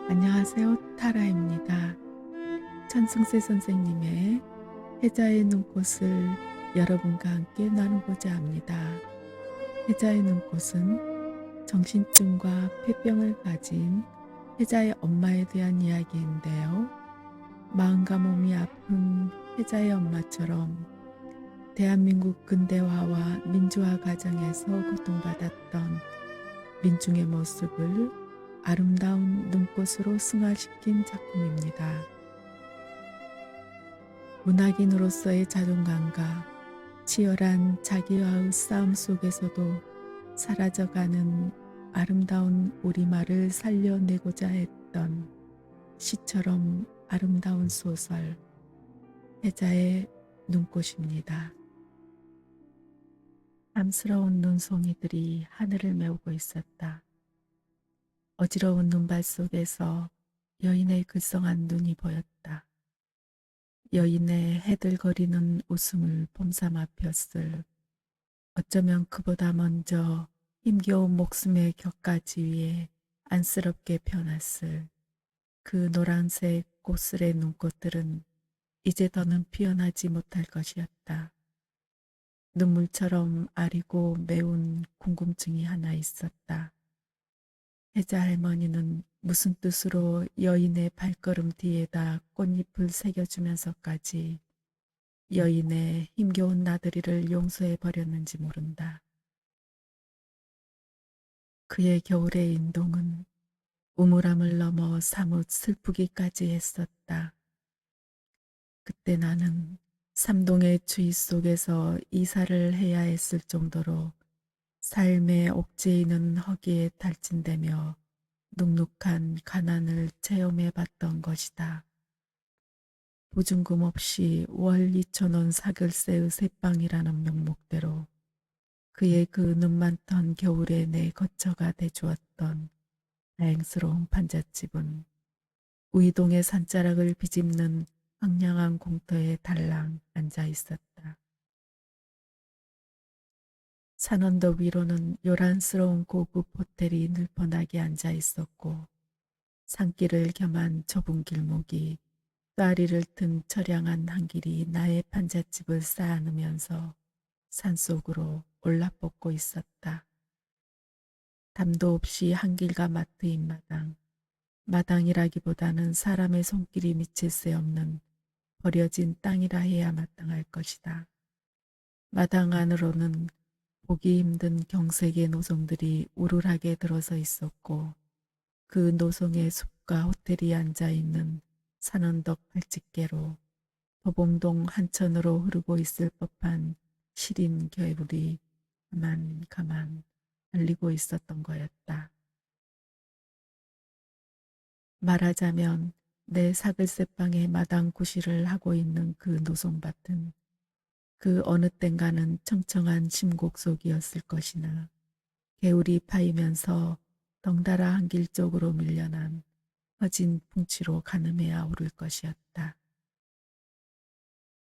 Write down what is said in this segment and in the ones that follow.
안녕하세요. 타라입니다. 천승세 선생님의 해자의 눈꽃을 여러분과 함께 나누고자 합니다. 해자의 눈꽃은 정신증과 폐병을 가진 해자의 엄마에 대한 이야기인데요. 마음과 몸이 아픈 해자의 엄마처럼 대한민국 근대화와 민주화 과정에서 고통받았던 민중의 모습을 아름다운 눈꽃으로 승화시킨 작품입니다. 문학인으로서의 자존감과 치열한 자기와의 싸움 속에서도 사라져가는 아름다운 우리말을 살려내고자 했던 시처럼 아름다운 소설 해자의 눈꽃입니다. 탐스러운 눈송이들이 하늘을 메우고 있었다. 어지러운 눈발 속에서 여인의 글썽한 눈이 보였다. 여인의 해들거리는 웃음을 봄삼아 폈을 어쩌면 그보다 먼저 힘겨운 목숨의 격가지 위에 안쓰럽게 펴놨을 그 노란색 꽃슬의 눈꽃들은 이제 더는 피어나지 못할 것이었다. 눈물처럼 아리고 매운 궁금증이 하나 있었다. 해자 할머니는 무슨 뜻으로 여인의 발걸음 뒤에다 꽃잎을 새겨주면서까지 여인의 힘겨운 나들이를 용서해 버렸는지 모른다. 그의 겨울의 인동은 우물함을 넘어 사뭇 슬프기까지 했었다. 그때 나는 삼동의 추위 속에서 이사를 해야 했을 정도로 삶의 옥죄이는 허기에 탈진되며 눅눅한 가난을 체험해 봤던 것이다. 보증금 없이 월 2,000원 사글세의 새빵이라는 명목대로 그의 그 눈 많던 겨울에 내 거처가 돼주었던 다행스러운 판잣집은 우이동의 산자락을 비집는 황량한 공터에 달랑 앉아 있었다. 산언덕 위로는 요란스러운 고급 호텔이 늘펀하게 앉아 있었고 산길을 겸한 좁은 길목이 꽈리를 튼 처량한 한 길이 나의 판잣집을 쌓아놓으면서 산속으로 올라뻗고 있었다. 담도 없이 한길과 마트인 마당, 마당이라기보다는 사람의 손길이 미칠 새 없는 버려진 땅이라 해야 마땅할 것이다. 마당 안으로는 보기 힘든 경색의 노송들이 우르르하게 들어서 있었고 그 노송의 숲과 호텔이 앉아있는 산언덕 발집계로 도봉동 한천으로 흐르고 있을 법한 시린 개울이 가만 달리고 있었던 거였다. 말하자면 내 사글세방의 마당 구실을 하고 있는 그 노송밭은 그 어느 땐가는 청청한 심곡속이었을 것이나 개울이 파이면서 덩달아 한 길 쪽으로 밀려난 허진 풍치로 가늠해야 오를 것이었다.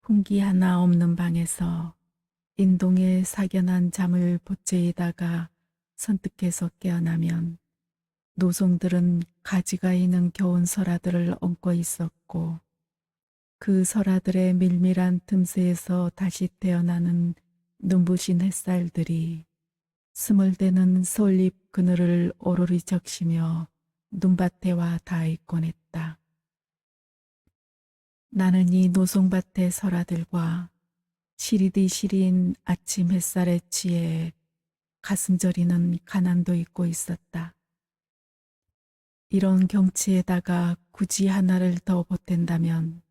풍기 하나 없는 방에서 인동의 사견한 잠을 보채이다가 선뜻해서 깨어나면 노송들은 가지가 있는 겨운 설아들을 얹고 있었고 그 설아들의 밀밀한 틈새에서 다시 태어나는 눈부신 햇살들이 스물대는 솔잎 그늘을 오로리 적시며 눈밭에와 닿아있곤 했다. 나는 이 노송밭의 설아들과 시리디 시린 아침 햇살에 취해 가슴 저리는 가난도 잊고 있었다. 이런 경치에다가 굳이 하나를 더 보탠다면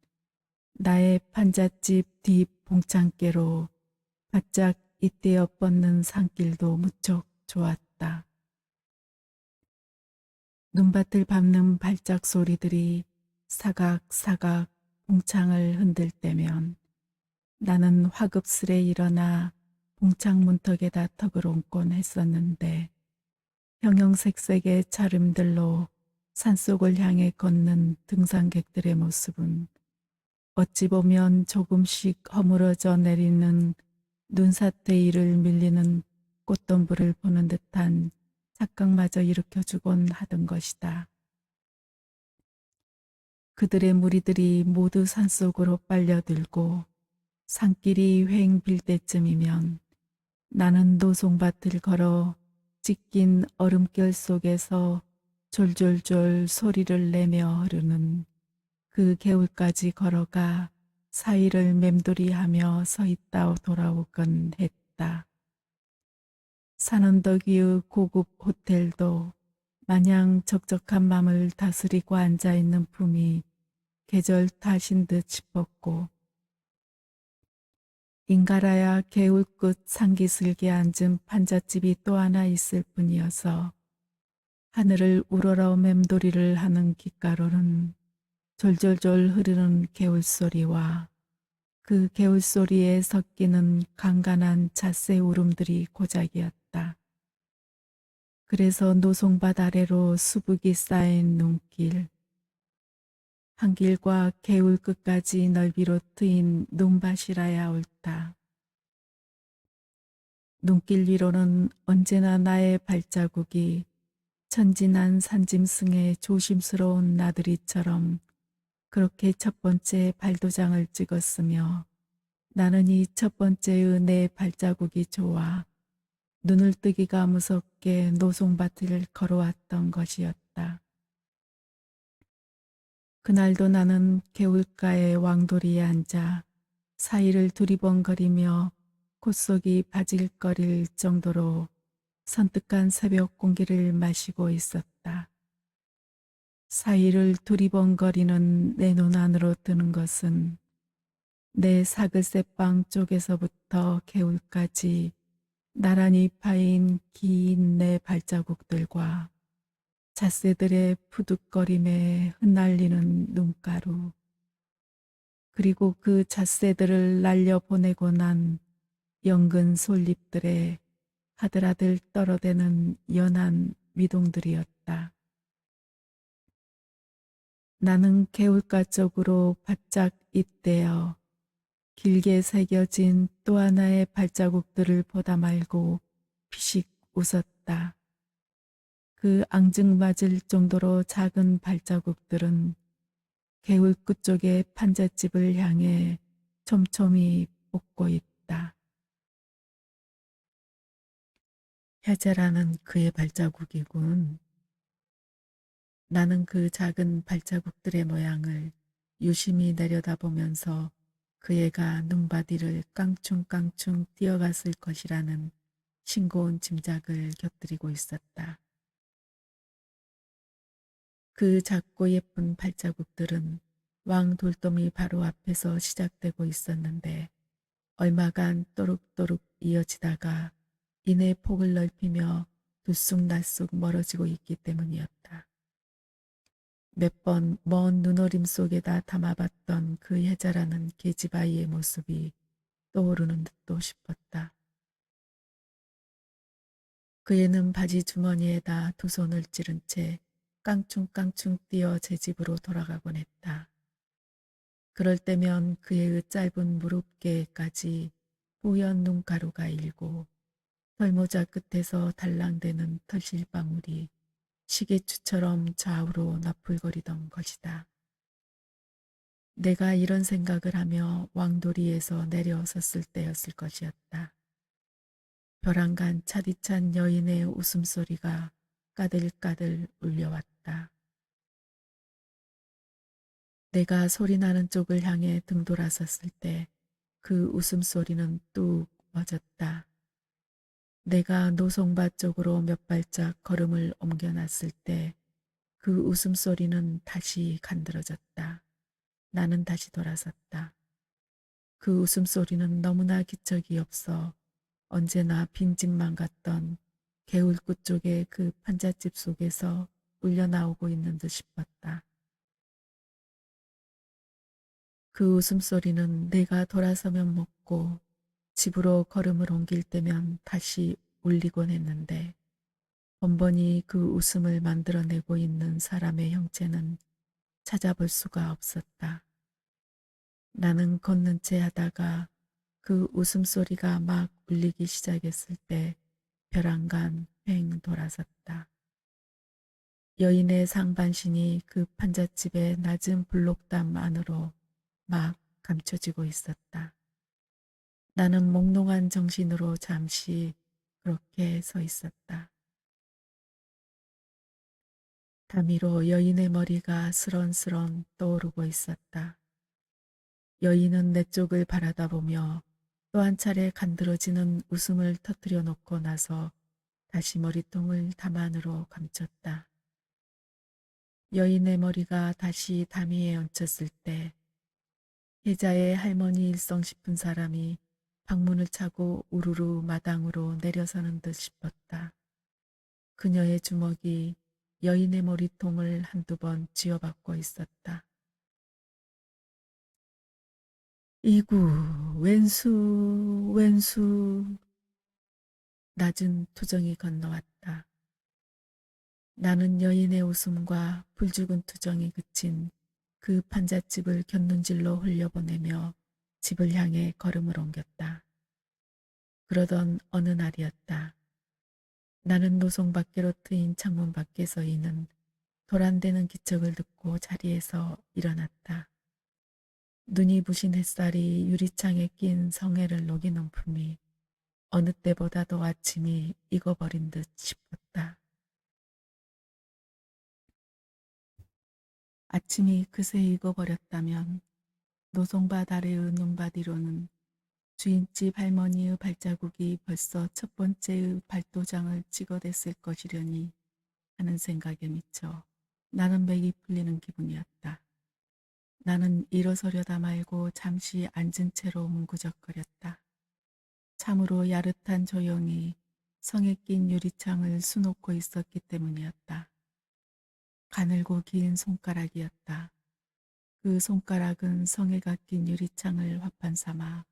나의 판잣집 뒷 봉창께로 바짝 잇대어 뻗는 산길도 무척 좋았다. 눈밭을 밟는 발작 소리들이 사각사각 봉창을 흔들 때면 나는 화급스레 일어나 봉창 문턱에다 턱을 얹곤 했었는데 형형색색의 차림들로 산속을 향해 걷는 등산객들의 모습은 어찌 보면 조금씩 허물어져 내리는 눈사태 위를 밀리는 꽃덤불을 보는 듯한 착각마저 일으켜주곤 하던 것이다. 그들의 무리들이 모두 산속으로 빨려들고 산길이 휑 빌 때쯤이면 나는 노송밭을 걸어 찢긴 얼음결 속에서 졸졸졸 소리를 내며 흐르는 그 개울까지 걸어가 사이를 맴돌이하며 서 있다 돌아오곤 했다. 산언덕 위의 고급 호텔도 마냥 적적한 맘을 다스리고 앉아있는 품이 계절 탓인 듯 싶었고, 인가라야 개울 끝 상기슬게 앉은 판잣집이 또 하나 있을 뿐이어서 하늘을 우러러 맴돌이를 하는 귓가로는 졸졸졸 흐르는 개울소리와 그 개울소리에 섞이는 간간한 잣새 울음들이 고작이었다. 그래서 노송밭 아래로 수북이 쌓인 눈길, 한 길과 개울 끝까지 넓이로 트인 눈밭이라야 옳다. 눈길 위로는 언제나 나의 발자국이 천진한 산짐승의 조심스러운 나들이처럼 그렇게 첫 번째 발도장을 찍었으며 나는 이 첫 번째의 내 발자국이 좋아 눈을 뜨기가 무섭게 노송밭을 걸어왔던 것이었다. 그날도 나는 개울가의 왕도리에 앉아 사이를 두리번거리며 콧속이 바질거릴 정도로 선뜩한 새벽 공기를 마시고 있었다. 사이를 두리번거리는 내 눈 안으로 드는 것은 내 사글새방 쪽에서부터 개울까지 나란히 파인 긴 내 발자국들과 잣새들의 푸득거림에 흩날리는 눈가루, 그리고 그 잣새들을 날려보내고 난 연근 솔잎들의 하들하들 떨어대는 연한 미동들이었다. 나는 개울가 쪽으로 바짝 잇대어 길게 새겨진 또 하나의 발자국들을 보다 말고 피식 웃었다. 그 앙증맞을 정도로 작은 발자국들은 개울 끝쪽의 판잣집을 향해 촘촘히 뻗고 있다. 혜자라는 그의 발자국이군. 나는 그 작은 발자국들의 모양을 유심히 내려다보면서 그 애가 눈바디를 깡충깡충 뛰어갔을 것이라는 싱거운 짐작을 곁들이고 있었다. 그 작고 예쁜 발자국들은 왕 돌돔이 바로 앞에서 시작되고 있었는데 얼마간 또룩또룩 이어지다가 이내 폭을 넓히며 들쑥날쑥 멀어지고 있기 때문이었다. 몇 번 먼 눈어림 속에다 담아봤던 그 혜자라는 계집아이의 모습이 떠오르는 듯도 싶었다. 그 애는 바지 주머니에다 두 손을 찌른 채 깡충깡충 뛰어 제 집으로 돌아가곤 했다. 그럴 때면 그의 짧은 무릎께까지 뿌연 눈가루가 일고 털모자 끝에서 달랑대는 털실방울이 시계추처럼 좌우로 나풀거리던 것이다. 내가 이런 생각을 하며 왕도리에서 내려섰을 때였을 것이었다. 벼랑간 차디찬 여인의 웃음소리가 까들까들 울려왔다. 내가 소리나는 쪽을 향해 등 돌아섰을 때 그 웃음소리는 뚝 멎었다. 내가 노송밭 쪽으로 몇 발짝 걸음을 옮겨놨을 때 그 웃음소리는 다시 간드러졌다. 나는 다시 돌아섰다. 그 웃음소리는 너무나 기척이 없어 언제나 빈집만 같던 개울 끝쪽의 그 판잣집 속에서 울려나오고 있는 듯 싶었다. 그 웃음소리는 내가 돌아서면 멎고 집으로 걸음을 옮길 때면 다시 울리곤 했는데 번번이 그 웃음을 만들어내고 있는 사람의 형체는 찾아볼 수가 없었다. 나는 걷는 채 하다가 그 웃음소리가 막 울리기 시작했을 때 벼랑간 횡 돌아섰다. 여인의 상반신이 그 판잣집의 낮은 블록담 안으로 막 감춰지고 있었다. 나는 몽롱한 정신으로 잠시 그렇게 서 있었다. 담 위로 여인의 머리가 스런스런 떠오르고 있었다. 여인은 내 쪽을 바라다보며 또 한 차례 간드러지는 웃음을 터뜨려 놓고 나서 다시 머리통을 담 안으로 감췄다. 여인의 머리가 다시 담 위에 얹혔을 때 혜자의 할머니 일성 싶은 사람이 방문을 차고 우르르 마당으로 내려서는 듯 싶었다. 그녀의 주먹이 여인의 머리통을 한두 번 쥐어박고 있었다. 이구 왼수 왼수 낮은 투정이 건너왔다. 나는 여인의 웃음과 불죽은 투정이 그친 그 판잣집을 곁눈질로 흘려보내며 집을 향해 걸음을 옮겼다. 그러던 어느 날이었다. 나는 노송 밖으로 트인 창문 밖에 서 있는 도란대는 기척을 듣고 자리에서 일어났다. 눈이 부신 햇살이 유리창에 낀 성에를 녹이는 품이 어느 때보다도 아침이 익어버린 듯 싶었다. 아침이 그새 익어버렸다면 노송밭 아래의 눈밭 위로는 주인집 할머니의 발자국이 벌써 첫 번째의 발도장을 찍어댔을 것이려니 하는 생각에 미쳐 나는 맥이 풀리는 기분이었다. 나는 일어서려다 말고 잠시 앉은 채로 뭉구적거렸다. 참으로 야릇한 조용히 성에 낀 유리창을 수놓고 있었기 때문이었다. 가늘고 긴 손가락이었다. 그 손가락은 성에가 낀 유리창을 화판 삼아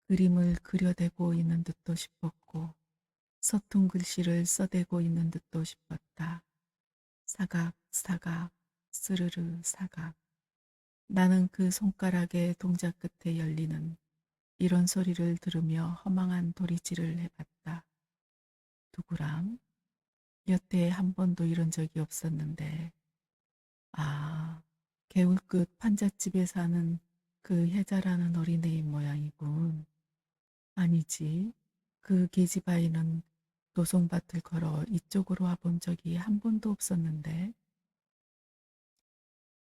그림을 그려대고 있는 듯도 싶었고 서툰 글씨를 써대고 있는 듯도 싶었다. 사각 사각 스르르 사각. 나는 그 손가락의 동작 끝에 열리는 이런 소리를 들으며 허망한 도리질을 해봤다. 누구랑? 여태 한 번도 이런 적이 없었는데. 아, 개울끝 판잣집에 사는 그 혜자라는 어린애인 모양이군. 아니지. 그 계집아이는 노송밭을 걸어 이쪽으로 와본 적이 한 번도 없었는데.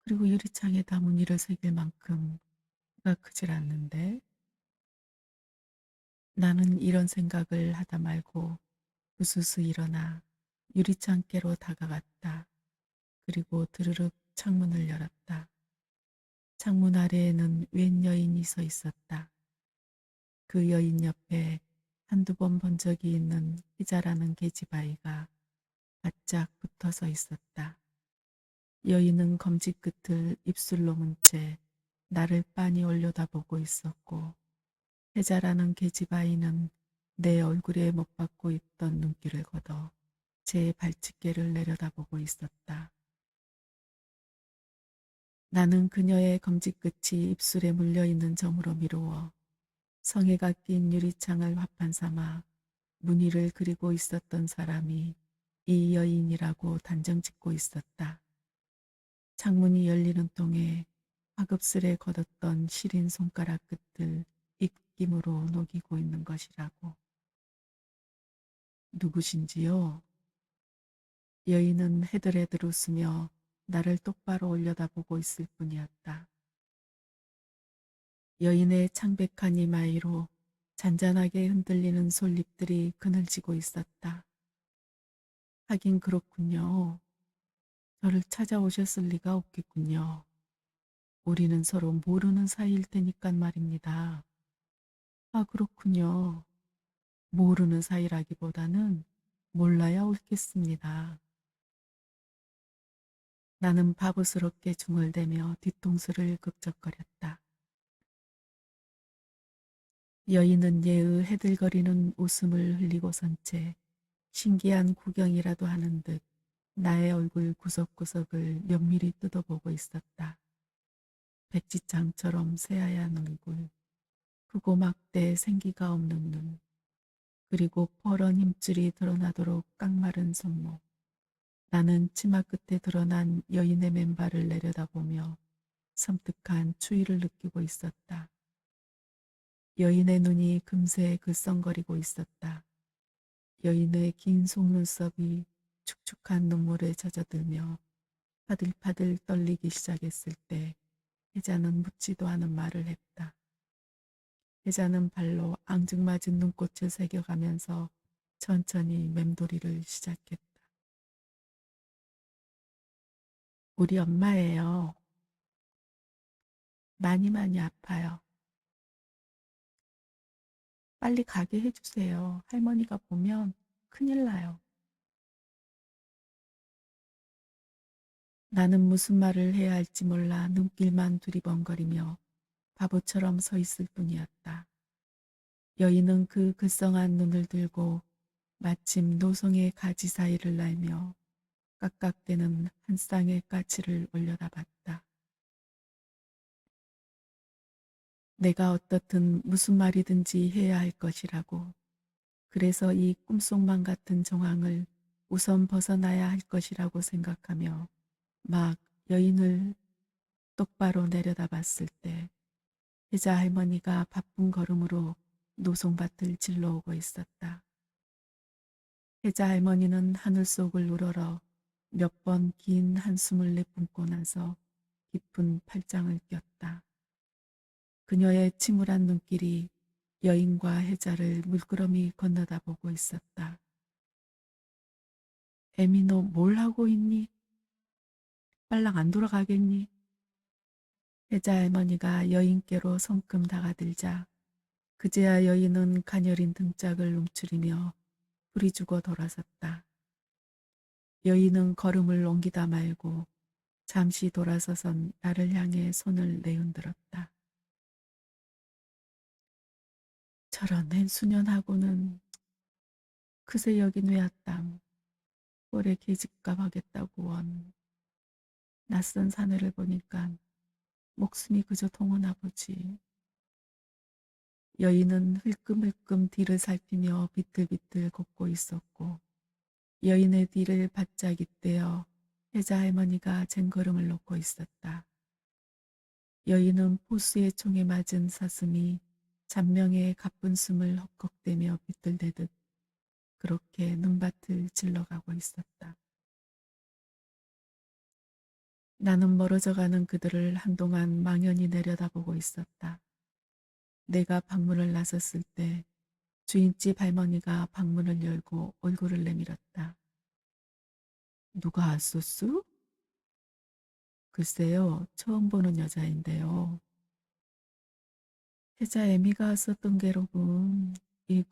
그리고 유리창에다 무늬를 새길 만큼 키가 크질 않는데. 나는 이런 생각을 하다 말고 부스스 일어나 유리창께로 다가갔다. 그리고 드르륵 창문을 열었다. 창문 아래에는 웬 여인이 서 있었다. 그 여인 옆에 한두 번 본 적이 있는 희자라는 계집아이가 바짝 붙어서 있었다. 여인은 검지 끝을 입술로 문 채 나를 빤히 올려다보고 있었고 혜자라는 계집아이는 내 얼굴에 못 박고 있던 눈길을 걷어 제 발치께를 내려다보고 있었다. 나는 그녀의 검지끝이 입술에 물려있는 점으로 미루어 성에가 낀 유리창을 화판 삼아 무늬를 그리고 있었던 사람이 이 여인이라고 단정 짓고 있었다. 창문이 열리는 동에 화급스레 걷었던 시린 손가락 끝을 입김으로 녹이고 있는 것이라고. 누구신지요? 여인은 헤들헤들 웃으며 나를 똑바로 올려다보고 있을 뿐이었다. 여인의 창백한 이마위로 잔잔하게 흔들리는 솔잎들이 그늘지고 있었다. 하긴 그렇군요. 저를 찾아오셨을 리가 없겠군요. 우리는 서로 모르는 사이일 테니깐 말입니다. 아, 그렇군요. 모르는 사이라기보다는 몰라야 옳겠습니다. 나는 바보스럽게 중얼대며 뒤통수를 극적거렸다. 여인은 예의 해들거리는 웃음을 흘리고선 채 신기한 구경이라도 하는 듯 나의 얼굴 구석구석을 면밀히 뜯어보고 있었다. 백지장처럼 새하얀 얼굴, 크고 막대 생기가 없는 눈, 그리고 퍼런 힘줄이 드러나도록 깡마른 손목. 나는 치마 끝에 드러난 여인의 맨발을 내려다보며 섬뜩한 추위를 느끼고 있었다. 여인의 눈이 금세 글썽거리고 있었다. 여인의 긴 속눈썹이 축축한 눈물에 젖어들며 파들파들 떨리기 시작했을 때 혜자는 묻지도 않은 말을 했다. 혜자는 발로 앙증맞은 눈꽃을 새겨가면서 천천히 맴돌이를 시작했다. 우리 엄마예요. 많이 많이 아파요. 빨리 가게 해주세요. 할머니가 보면 큰일 나요. 나는 무슨 말을 해야 할지 몰라 눈길만 두리번거리며 바보처럼 서 있을 뿐이었다. 여인은 그 글썽한 눈을 들고 마침 노송의 가지 사이를 날며 깍깍대는 한 쌍의 까치를 올려다봤다. 내가 어떻든 무슨 말이든지 해야 할 것이라고. 그래서 이 꿈속만 같은 정황을 우선 벗어나야 할 것이라고 생각하며 막 여인을 똑바로 내려다봤을 때 혜자 할머니가 바쁜 걸음으로 노송밭을 질러오고 있었다. 혜자 할머니는 하늘 속을 우러러 몇 번 긴 한숨을 내뿜고 나서 깊은 팔짱을 꼈다. 그녀의 침울한 눈길이 여인과 혜자를 물끄러미 건너다 보고 있었다. 애미 너 뭘 하고 있니? 빨랑 안 돌아가겠니? 혜자 할머니가 여인께로 성큼 다가들자 그제야 여인은 가녀린 등짝을 움츠리며 부리 주고 돌아섰다. 여인은 걸음을 옮기다 말고 잠시 돌아서선 나를 향해 손을 내흔들었다. 저런 낸수년하고는 그새 여긴 왜왔담. 올해 계집값 하겠다고 원. 낯선 사내를 보니까 목숨이 그저 통하나 보지. 여인은 흘끔흘끔 뒤를 살피며 비틀비틀 걷고 있었고 여인의 뒤를 바짝 잇대어 혜자 할머니가 쟁걸음을 놓고 있었다. 여인은 포수의 총에 맞은 사슴이 잔명의 가쁜 숨을 헉헉대며 비틀대듯 그렇게 눈밭을 질러가고 있었다. 나는 멀어져가는 그들을 한동안 망연히 내려다보고 있었다. 내가 방문을 나섰을 때 주인집 할머니가 방문을 열고 얼굴을 내밀었다. 누가 왔었수? 글쎄요, 처음 보는 여자인데요. 혜자 애미가 왔었던 게로군. 이구,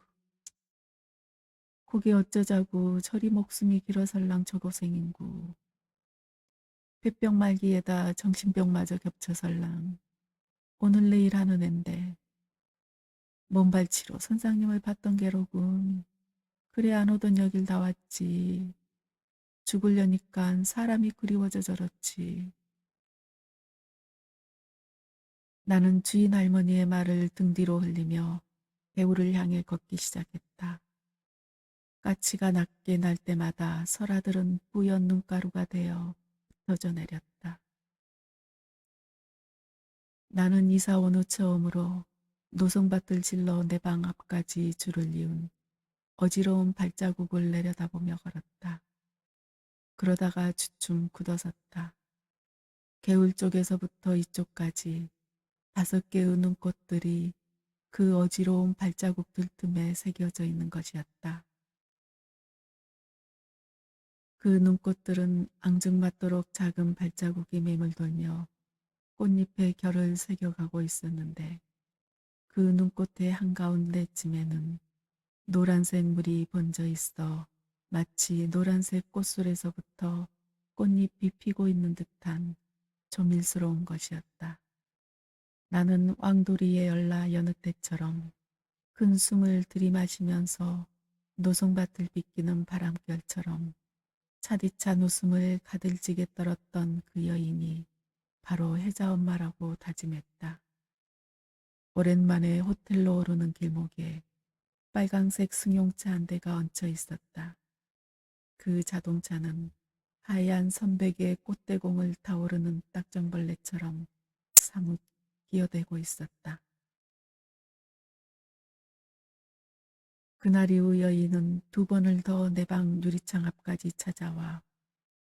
그게 어쩌자고 저리 목숨이 길어설랑 저 고생인구. 폐병 말기에다 정신병마저 겹쳐설랑. 오늘 내일 하는 앤데 몸발치로 선장님을 봤던 게로군. 그래 안 오던 여길 다 왔지. 죽으려니깐 사람이 그리워져 저렇지. 나는 주인 할머니의 말을 등 뒤로 흘리며 배우를 향해 걷기 시작했다. 까치가 낮게 날 때마다 설아들은 뿌연 눈가루가 되어 흩어져 내렸다. 나는 이사 온 후 처음으로 노송밭을 질러 내 방 앞까지 줄을 이은 어지러운 발자국을 내려다보며 걸었다. 그러다가 주춤 굳어섰다. 개울 쪽에서부터 이쪽까지 5개의 눈꽃들이 그 어지러운 발자국들 틈에 새겨져 있는 것이었다. 그 눈꽃들은 앙증맞도록 작은 발자국이 매물돌며 꽃잎의 결을 새겨가고 있었는데 그 눈꽃의 한가운데쯤에는 노란색 물이 번져 있어 마치 노란색 꽃술에서부터 꽃잎이 피고 있는 듯한 조밀스러운 것이었다. 나는 왕돌이의 열라 여느 때처럼 큰 숨을 들이마시면서 노송밭을 비끼는 바람결처럼 차디찬 웃음을 가들지게 떨었던 그 여인이 바로 혜자 엄마라고 다짐했다. 오랜만에 호텔로 오르는 길목에 빨강색 승용차 한 대가 얹혀 있었다. 그 자동차는 하얀 선백의 꽃대공을 타오르는 딱정벌레처럼 사뭇 기어대고 있었다. 그날 이후 여인은 두 번을 더 내 방 유리창 앞까지 찾아와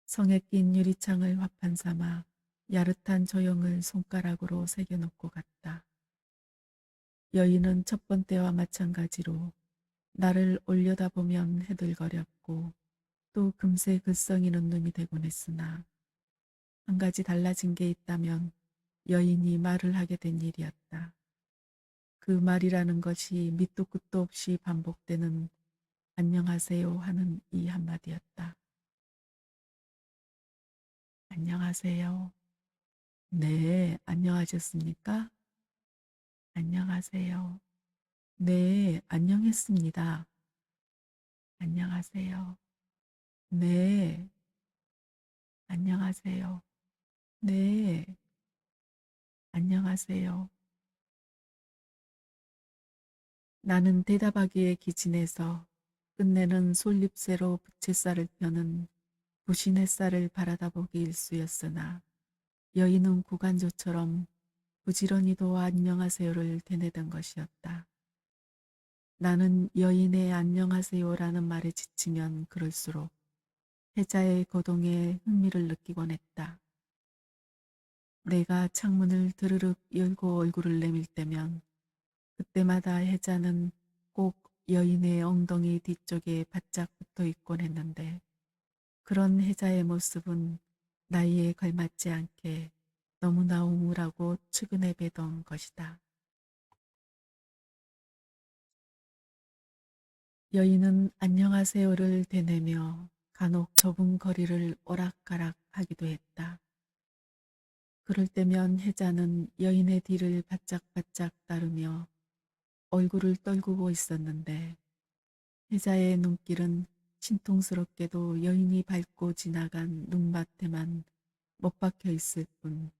성에 낀 유리창을 화판 삼아 야릇한 조형을 손가락으로 새겨놓고 갔다. 여인은 첫 번째와 마찬가지로 나를 올려다보면 해들거렸고 또 금세 글썽이는 눈이 되곤 했으나 한 가지 달라진 게 있다면 여인이 말을 하게 된 일이었다. 그 말이라는 것이 밑도 끝도 없이 반복되는 안녕하세요 하는 이 한마디였다. 안녕하세요. 네, 안녕하셨습니까? 안녕하세요. 네, 안녕했습니다. 안녕하세요. 네, 안녕하세요. 네, 안녕하세요. 나는 대답하기에 기진해서 끝내는 솔잎새로 부채살을 펴는 부신 햇살을 바라다 보기 일쑤였으나 여인은 구간조처럼 부지런히도 안녕하세요를 되뇌던 것이었다. 나는 여인의 안녕하세요라는 말에 지치면 그럴수록 혜자의 거동에 흥미를 느끼곤 했다. 내가 창문을 드르륵 열고 얼굴을 내밀 때면 그때마다 혜자는 꼭 여인의 엉덩이 뒤쪽에 바짝 붙어 있곤 했는데 그런 혜자의 모습은 나이에 걸맞지 않게 너무나 우물하고 측은해 배던 것이다. 여인은 안녕하세요를 되뇌며 간혹 좁은 거리를 오락가락 하기도 했다. 그럴 때면 혜자는 여인의 뒤를 바짝바짝 따르며 얼굴을 떨구고 있었는데 혜자의 눈길은 신통스럽게도 여인이 밟고 지나간 눈밭에만 못 박혀 있을 뿐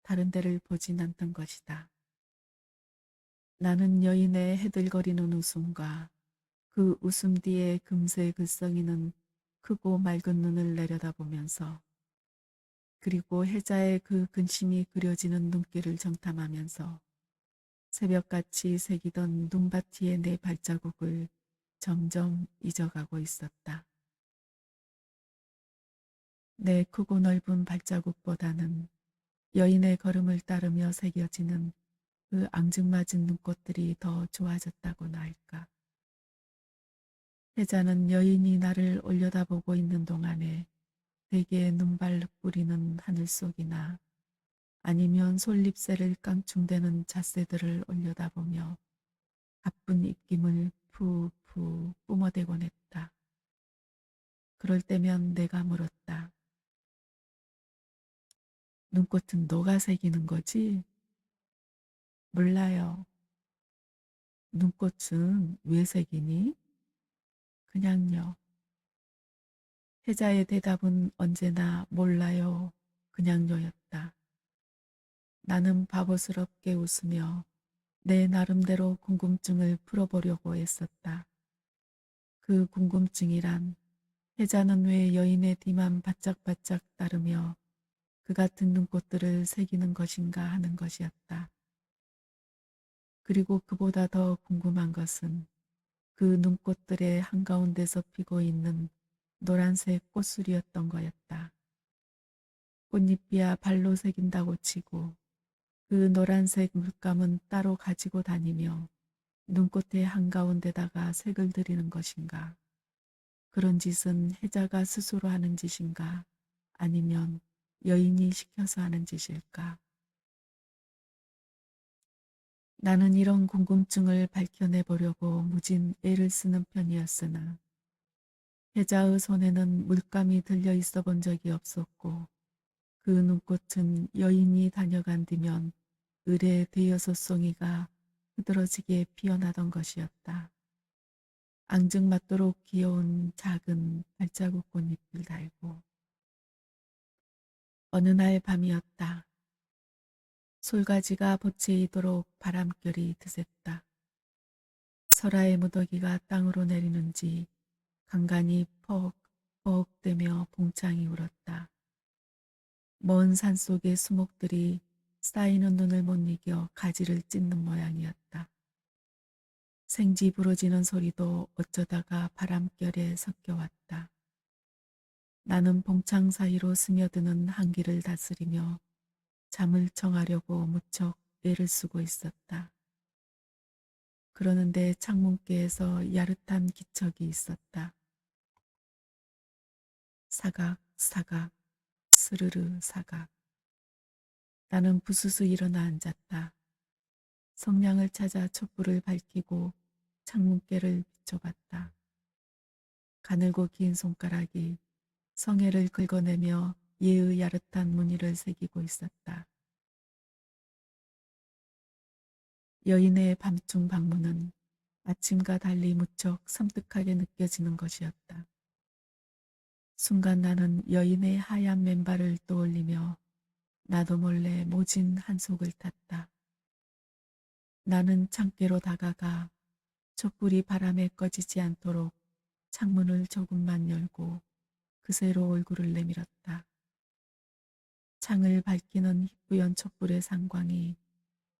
다른 데를 보진 않던 것이다. 나는 여인의 해들거리는 웃음과 그 웃음 뒤에 금세 글썽이는 크고 맑은 눈을 내려다보면서 그리고 혜자의 그 근심이 그려지는 눈길을 정탐하면서 새벽같이 새기던 눈밭위의 내 발자국을 점점 잊어가고 있었다. 내 크고 넓은 발자국보다는 여인의 걸음을 따르며 새겨지는 그 앙증맞은 눈꽃들이 더 좋아졌다고나 할까. 혜자는 여인이 나를 올려다보고 있는 동안에 대개 눈발 뿌리는 하늘 속이나 아니면 솔잎새를 깡충대는 잣새들을 올려다보며 가쁜 입김을 푸푸 뿜어대곤 했다. 그럴 때면 내가 물었다. 눈꽃은 너가 새기는 거지? 몰라요. 눈꽃은 왜 새기니? 그냥요. 혜자의 대답은 언제나 몰라요. 그냥요였다. 나는 바보스럽게 웃으며 내 나름대로 궁금증을 풀어보려고 애썼다. 그 궁금증이란 혜자는 왜 여인의 뒤만 바짝바짝 따르며 그 같은 눈꽃들을 새기는 것인가 하는 것이었다. 그리고 그보다 더 궁금한 것은 그 눈꽃들의 한가운데서 피고 있는 노란색 꽃술이었던 거였다. 꽃잎이야 발로 새긴다고 치고 그 노란색 물감은 따로 가지고 다니며 눈꽃의 한가운데다가 색을 들이는 것인가. 그런 짓은 혜자가 스스로 하는 짓인가 아니면 여인이 시켜서 하는 짓일까. 나는 이런 궁금증을 밝혀내보려고 무진 애를 쓰는 편이었으나 혜자의 손에는 물감이 들려 있어 본 적이 없었고 그 눈꽃은 여인이 다녀간 뒤면 을의 대여섯 송이가 흐드러지게 피어나던 것이었다. 앙증맞도록 귀여운 작은 발자국 꽃잎을 달고 어느 날 밤이었다. 솔가지가 보채이도록 바람결이 드셌다. 설화의 무더기가 땅으로 내리는지 간간이 퍽 버럭대며 봉창이 울었다. 먼 산속의 수목들이 쌓이는 눈을 못 이겨 가지를 찢는 모양이었다. 생지 부러지는 소리도 어쩌다가 바람결에 섞여왔다. 나는 봉창 사이로 스며드는 한기를 다스리며 잠을 청하려고 무척 애를 쓰고 있었다. 그러는데 창문께에서 야릇한 기척이 있었다. 사각, 사각, 스르르 사각. 나는 부스스 일어나 앉았다. 성냥을 찾아 촛불을 밝히고 창문께를 비춰봤다. 가늘고 긴 손가락이 성에를 긁어내며 예의 야릇한 무늬를 새기고 있었다. 여인의 밤중 방문은 아침과 달리 무척 섬뜩하게 느껴지는 것이었다. 순간 나는 여인의 하얀 맨발을 떠올리며 나도 몰래 모진 한속을 탔다. 나는 창께로 다가가 촛불이 바람에 꺼지지 않도록 창문을 조금만 열고 그새로 얼굴을 내밀었다. 창을 밝히는 희뿌연 촛불의 상광이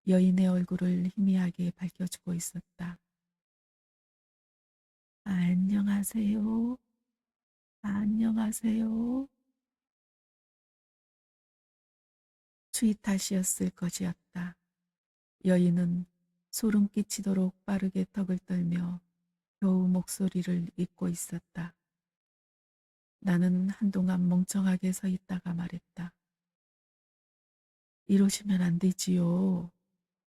여인의 얼굴을 희미하게 밝혀주고 있었다. 안녕하세요. 안녕하세요. 추위 탓이었을 것이었다. 여인은 소름 끼치도록 빠르게 턱을 떨며 겨우 목소리를 잇고 있었다. 나는 한동안 멍청하게 서 있다가 말했다. 이러시면 안 되지요.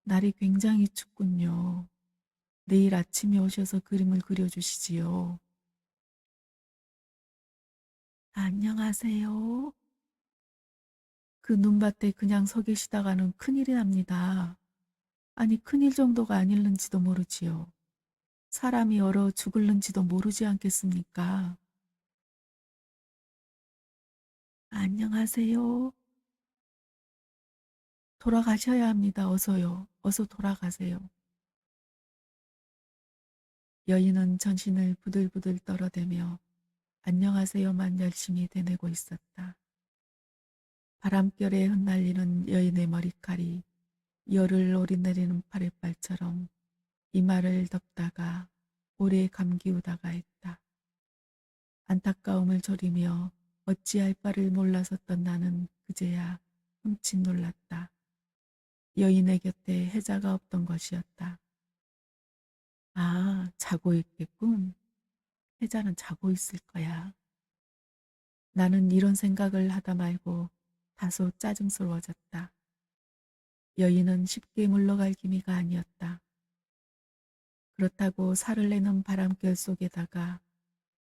날이 굉장히 춥군요. 내일 아침에 오셔서 그림을 그려주시지요. 안녕하세요. 그 눈밭에 그냥 서 계시다가는 큰일이 납니다. 아니 큰일 정도가 아닐는지도 모르지요. 사람이 얼어 죽을는지도 모르지 않겠습니까? 안녕하세요. 돌아가셔야 합니다. 어서요. 어서 돌아가세요. 여인은 전신을 부들부들 떨어대며 안녕하세요만 열심히 되뇌고 있었다. 바람결에 흩날리는 여인의 머리칼이 열을 오리내리는 파랫발처럼 이마를 덮다가 오래 감기우다가 했다. 안타까움을 졸이며 어찌할 바를 몰라섰던 나는 그제야 흠칫 놀랐다. 여인의 곁에 혜자가 없던 것이었다. 아, 자고 있겠군. 혜자는 자고 있을 거야. 나는 이런 생각을 하다 말고 다소 짜증스러워졌다. 여인은 쉽게 물러갈 기미가 아니었다. 그렇다고 살을 내는 바람결 속에다가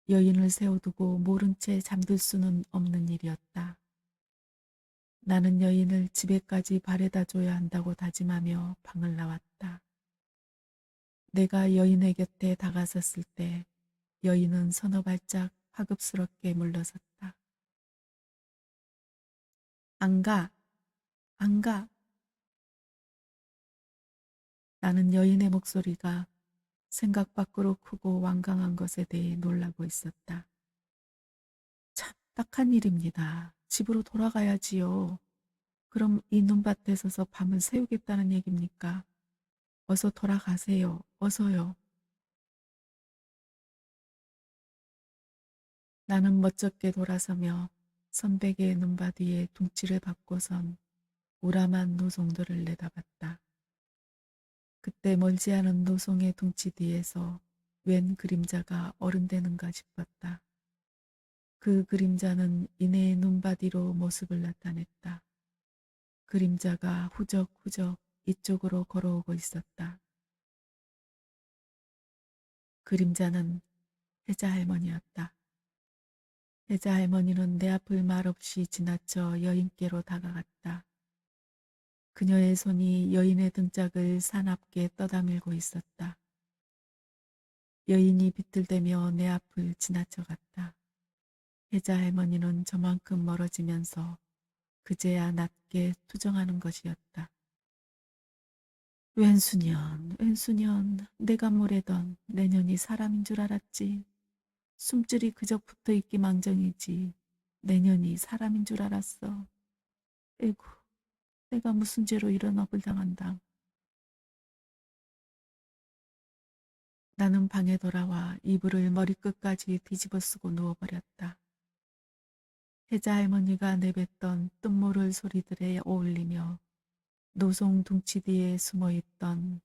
여인을 세워두고 모른 채 잠들 수는 없는 일이었다. 나는 여인을 집에까지 바래다 줘야 한다고 다짐하며 방을 나왔다. 내가 여인의 곁에 다가섰을 때 여인은 서너 발짝 화급스럽게 물러섰다. 안 가, 안 가. 나는 여인의 목소리가 생각 밖으로 크고 완강한 것에 대해 놀라고 있었다. 참 딱한 일입니다. 집으로 돌아가야지요. 그럼 이 눈밭에 서서 밤을 새우겠다는 얘기입니까? 어서 돌아가세요. 어서요. 나는 멋쩍게 돌아서며 선백의 눈밭 위에 둥치를 밟고선 우람한 노송들을 내다봤다. 그때 멀지 않은 노송의 둥치 뒤에서 웬 그림자가 어른되는가 싶었다. 그 그림자는 이내의 눈밭 위로 모습을 나타냈다. 그림자가 후적후적 이쪽으로 걸어오고 있었다. 그림자는 혜자 할머니였다. 혜자 할머니는 내 앞을 말없이 지나쳐 여인께로 다가갔다. 그녀의 손이 여인의 등짝을 사납게 떠다밀고 있었다. 여인이 비틀대며 내 앞을 지나쳐갔다. 혜자 할머니는 저만큼 멀어지면서 그제야 낮게 투정하는 것이었다. 웬수년, 웬수년, 내가 모래던 내년이 사람인 줄 알았지. 숨줄이 그저 붙어있기 망정이지. 내년이 사람인 줄 알았어. 에구, 내가 무슨 죄로 이런 업을 당한다. 나는 방에 돌아와 이불을 머리끝까지 뒤집어 쓰고 누워버렸다. 혜자 할머니가 내뱉던 뜻모를 소리들에 어울리며 노송 둥치 뒤에 숨어있던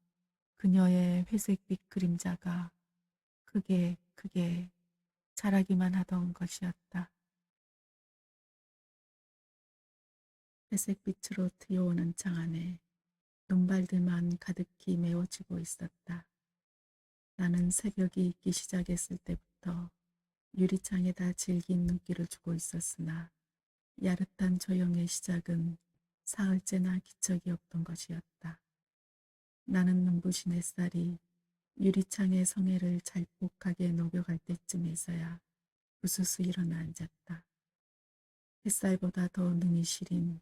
그녀의 회색빛 그림자가 크게 크게 자라기만 하던 것이었다. 회색빛으로 트여오는 창 안에 눈발들만 가득히 메워지고 있었다. 나는 새벽이 있기 시작했을 때부터 유리창에다 질긴 눈길을 주고 있었으나 야릇한 조형의 시작은 사흘째나 기척이 없던 것이었다. 나는 눈부신 햇살이 유리창의 성에를 잘복하게 녹여갈 때쯤에서야 부스스 일어나 앉았다. 햇살보다 더 눈이 시린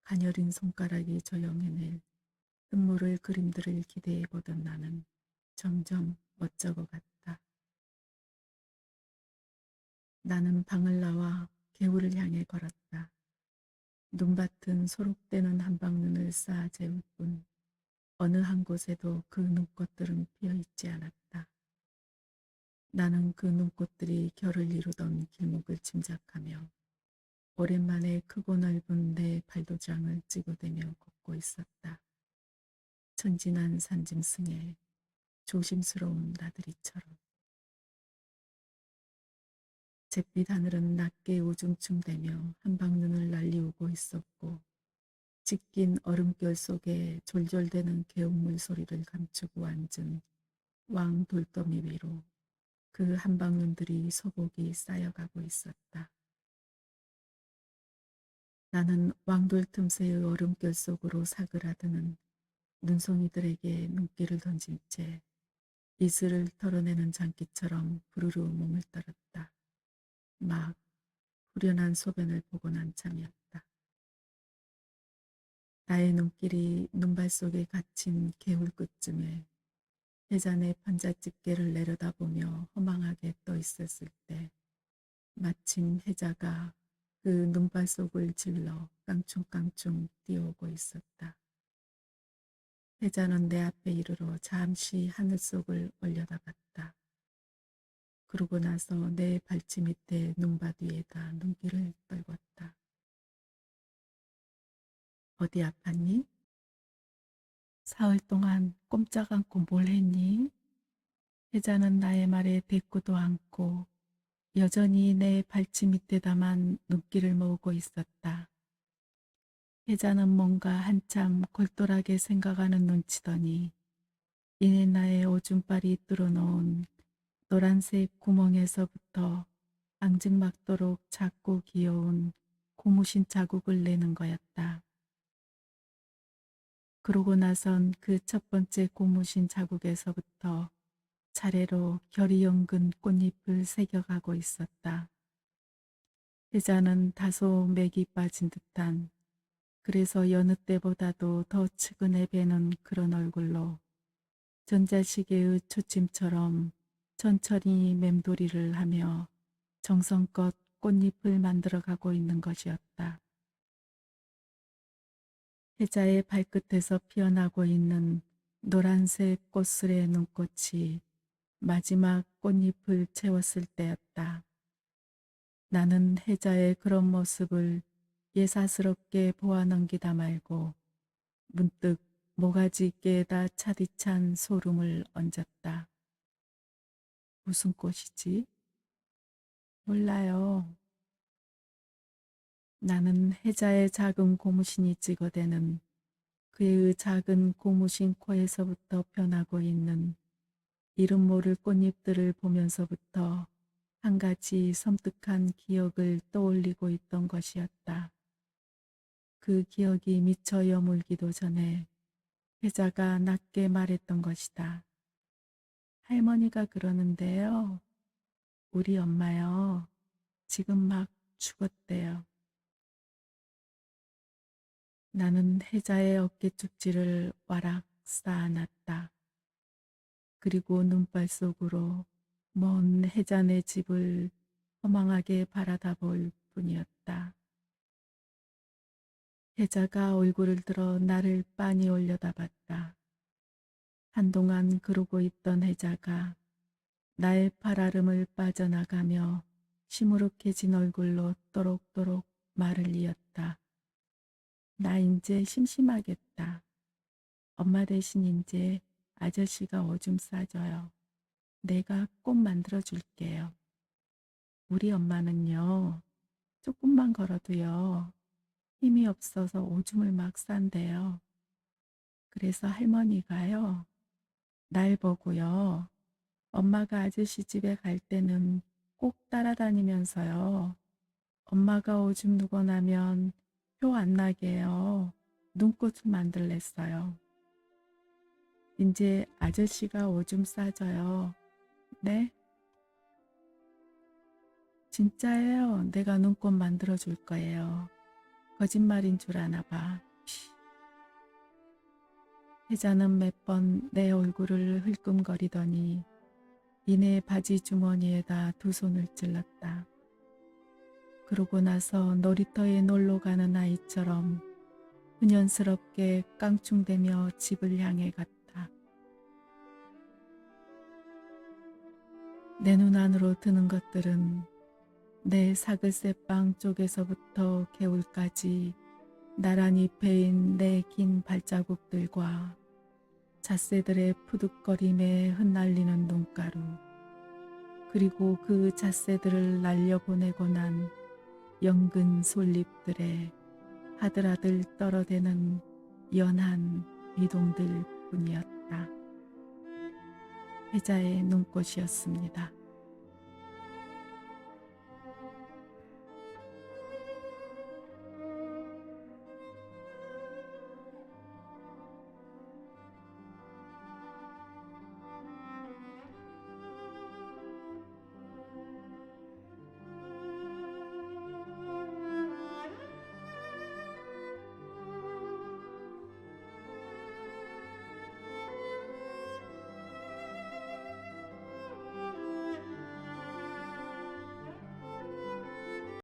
가녀린 손가락이 조형해낼 끝모를 그림들을 기대해보던 나는 점점 멋쩍어 갔다. 나는 방을 나와 개울을 향해 걸었다. 눈밭은 소록되는 한방눈을 쌓아 재울 뿐 어느 한 곳에도 그 눈꽃들은 피어있지 않았다. 나는 그 눈꽃들이 결을 이루던 길목을 짐작하며 오랜만에 크고 넓은 내 발도장을 찍어대며 걷고 있었다. 천진한 산짐승의 조심스러운 나들이처럼. 잿빛 하늘은 낮게 우중충대며 한방눈을 날리우고 있었고 짙긴 얼음결 속에 졸졸대는 개운물 소리를 감추고 앉은 왕 돌더미 위로 그 한방눈들이 소복이 쌓여가고 있었다. 나는 왕돌 틈새의 얼음결 속으로 사그라드는 눈송이들에게 눈길을 던진 채 이슬을 털어내는 장기처럼 부르르 몸을 떨었다. 막 후련한 소변을 보고 난 참이었다. 나의 눈길이 눈발 속에 갇힌 개울 끝쯤에 해잔의 판잣집게를 내려다보며 허망하게 떠 있었을 때 마침 해자가 그 눈발 속을 질러 깡충깡충 뛰어오고 있었다. 해자는 내 앞에 이르러 잠시 하늘 속을 올려다봤다. 그러고 나서 내 발치 밑에 눈밭 위에다 눈길을 떨궜다. 어디 아팠니? 사흘 동안 꼼짝 않고 뭘 했니? 혜자는 나의 말에 대꾸도 않고 여전히 내 발치 밑에다만 눈길을 모으고 있었다. 혜자는 뭔가 한참 골똘하게 생각하는 눈치더니 이내 나의 오줌발이 뚫어놓은 노란색 구멍에서부터 앙증맞도록 작고 귀여운 고무신 자국을 내는 거였다. 그러고 나선 그 첫 번째 고무신 자국에서부터 차례로 결이 연근 꽃잎을 새겨가고 있었다. 혜자는 다소 맥이 빠진 듯한 그래서 여느 때보다도 더 측은해 배는 그런 얼굴로 전자시계의 초침처럼 천천히 맴돌이를 하며 정성껏 꽃잎을 만들어가고 있는 것이었다. 혜자의 발끝에서 피어나고 있는 노란색 꽃술의 눈꽃이 마지막 꽃잎을 채웠을 때였다. 나는 혜자의 그런 모습을 예사스럽게 보아 넘기다 말고 문득 모가지께에다 차디찬 소름을 얹었다. 무슨 꽃이지? 몰라요. 나는 혜자의 작은 고무신이 찍어대는 그의 작은 고무신 코에서부터 변하고 있는 이름 모를 꽃잎들을 보면서부터 한 가지 섬뜩한 기억을 떠올리고 있던 것이었다. 그 기억이 미처 여물기도 전에 혜자가 낮게 말했던 것이다. 할머니가 그러는데요. 우리 엄마요. 지금 막 죽었대요. 나는 혜자의 어깨 쪽지를 와락 쌓아놨다. 그리고 눈발 속으로 먼 해잔의 집을 허망하게 바라다 볼 뿐이었다. 혜자가 얼굴을 들어 나를 빤히 올려다봤다. 한동안 그러고 있던 혜자가 나의 팔아름을 빠져나가며 시무룩해진 얼굴로 또록또록 말을 이었다. 나 인제 심심하겠다. 엄마 대신 인제 아저씨가 오줌 싸줘요. 내가 꼭 만들어 줄게요. 우리 엄마는요, 조금만 걸어도요, 힘이 없어서 오줌을 막 싼대요. 그래서 할머니가요, 날 보고요, 엄마가 아저씨 집에 갈 때는 꼭 따라다니면서요, 엄마가 오줌 누고 나면 표 안 나게요, 눈꽃을 만들랬어요. 이제 아저씨가 오줌 싸줘요. 네? 진짜예요. 내가 눈꽃 만들어 줄 거예요. 거짓말인 줄 아나 봐. 혜자는 몇 번 내 얼굴을 흘끔거리더니 이내 바지 주머니에다 두 손을 찔렀다. 그러고 나서 놀이터에 놀러 가는 아이처럼 훈연스럽게 깡충대며 집을 향해 갔다. 내 눈 안으로 드는 것들은 내 사글새빵 쪽에서부터 개울까지 나란히 패인 내 긴 발자국들과 잣새들의 푸득거림에 흩날리는 눈가루, 그리고 그 잣새들을 날려보내고 난 연근 솔잎들의 하들하들 떨어대는 연한 미동들 뿐이었다. 혜자의 눈꽃이었습니다.